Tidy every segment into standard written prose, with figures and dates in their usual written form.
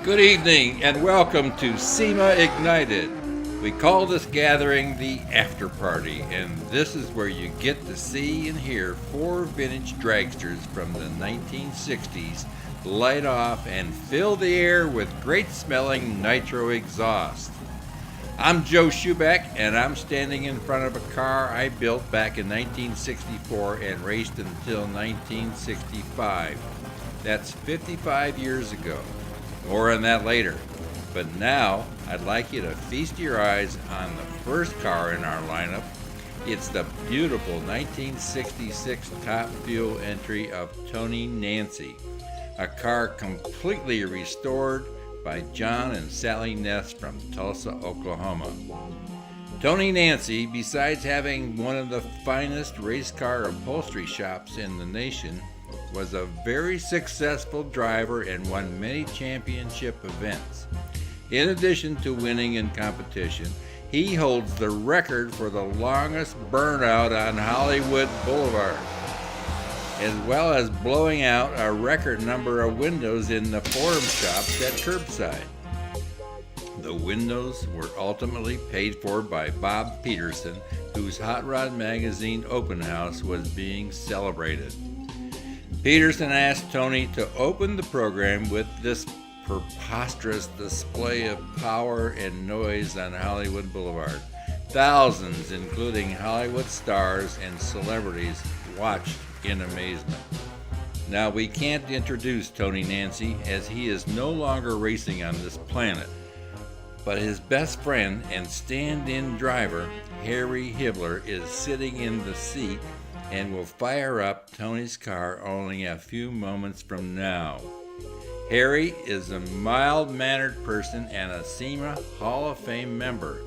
Good evening and welcome to SEMA Ignited. We call this gathering the After Party, and this is where you get to see and hear four vintage dragsters from the 1960s light off and fill the air with great smelling nitro exhaust. I'm Joe Schubeck, and I'm standing in front of a car I built back in 1964 and raced until 1965. That's 55 years ago. More on that later. But now, I'd like you to feast your eyes on the first car in our lineup. It's the beautiful 1966 Top Fuel entry of Tony Nancy, a car completely restored by John and Sally Ness from Tulsa, Oklahoma. Tony Nancy, besides having one of the finest race car upholstery shops in the nation, was a very successful driver and won many championship events. In addition to winning in competition, he holds the record for the longest burnout on Hollywood Boulevard, as well as blowing out a record number of windows in the Forum shops at curbside. The windows were ultimately paid for by Bob Peterson, whose Hot Rod Magazine open house was being celebrated. Peterson asked Tony to open the program with this preposterous display of power and noise on Hollywood Boulevard. Thousands, including Hollywood stars and celebrities, watched in amazement. Now, we can't introduce Tony Nancy as he is no longer racing on this planet, but his best friend and stand-in driver, Harry Hibler, is sitting in the seat and will fire up Tony's car only a few moments from now. Harry is a mild-mannered person and a SEMA Hall of Fame member,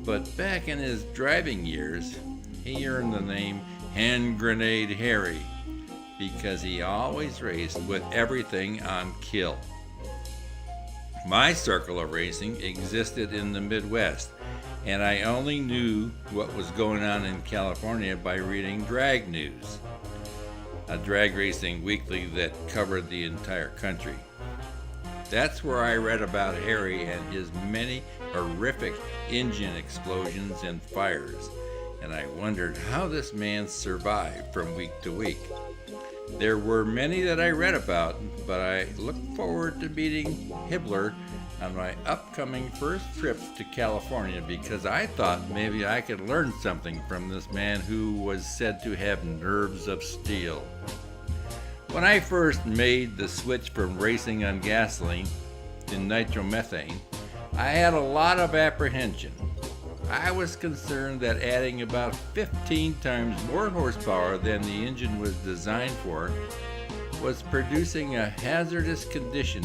but back in his driving years, he earned the name Hand Grenade Harry because he always raced with everything on kill. My circle of racing existed in the Midwest, and I only knew what was going on in California by reading Drag News, a drag racing weekly that covered the entire country. That's where I read about Harry and his many horrific engine explosions and fires, and I wondered how this man survived from week to week. There were many that I read about, but I look forward to meeting Hibler on my upcoming first trip to California because I thought maybe I could learn something from this man who was said to have nerves of steel. When I first made the switch from racing on gasoline to nitromethane, I had a lot of apprehension. I was concerned that adding about 15 times more horsepower than the engine was designed for was producing a hazardous condition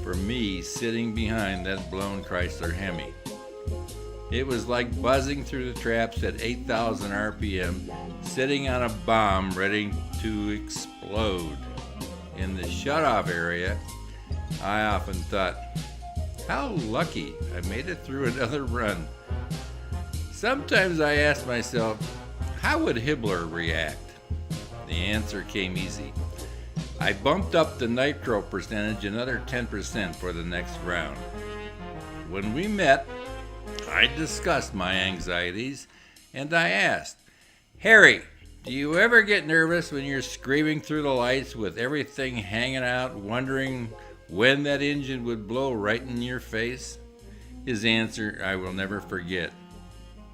for me sitting behind that blown Chrysler Hemi. It was like buzzing through the traps at 8,000 RPM, sitting on a bomb ready to explode. In the shutoff area, I often thought, how lucky I made it through another run. Sometimes I asked myself, how would Hibler react? The answer came easy. I bumped up the nitro percentage another 10% for the next round. When we met, I discussed my anxieties, and I asked, Harry, do you ever get nervous when you're screaming through the lights with everything hanging out, wondering when that engine would blow right in your face? His answer I will never forget.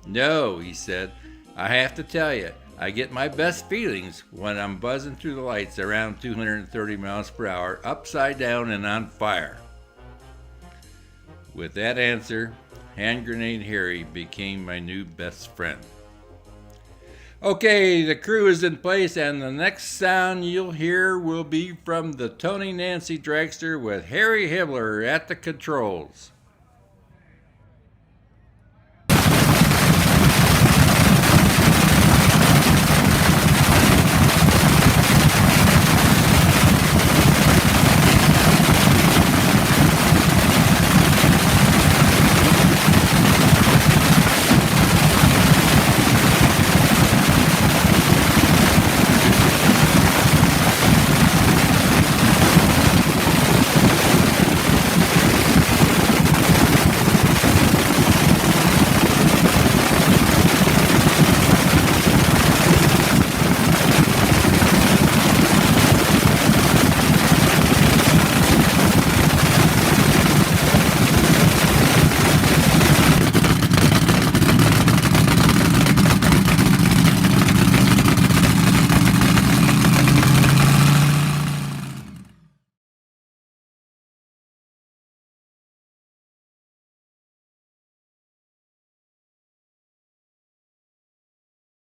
No, he said, I have to tell you, I get my best feelings when I'm buzzing through the lights around 230 miles per hour, upside down and on fire. With that answer, Hand Grenade Harry became my new best friend. Okay, the crew is in place, and the next sound you'll hear will be from the Tony Nancy Dragster with Harry Hibler at the controls.